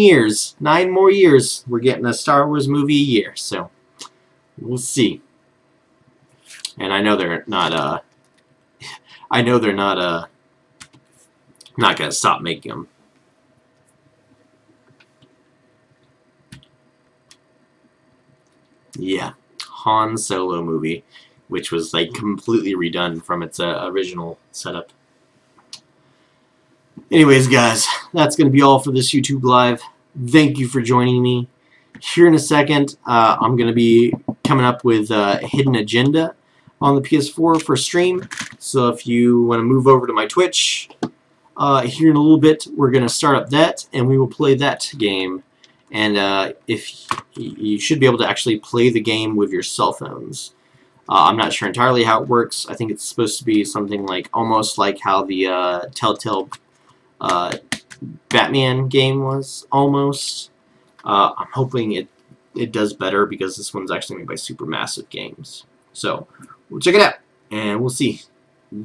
more years. We're getting a Star Wars movie a year. So we'll see. And I know they're not. I know they're not gonna stop making them. Yeah, Han Solo movie, which was like completely redone from its original setup. Anyways, guys, that's going to be all for this YouTube Live. Thank you for joining me. Here in a second, I'm going to be coming up with a hidden agenda on the PS4 for stream. So if you want to move over to my Twitch, here in a little bit, we're going to start up that, and we will play that game. And if you should be able to actually play the game with your cell phones. I'm not sure entirely how it works. I think it's supposed to be something like almost like how the Telltale Batman game was, almost. I'm hoping it does better because this one's actually made by Supermassive Games. So we'll check it out and we'll see.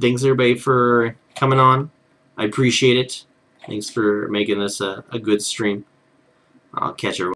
Thanks everybody for coming on. I appreciate it. Thanks for making this a good stream. I'll catch everyone.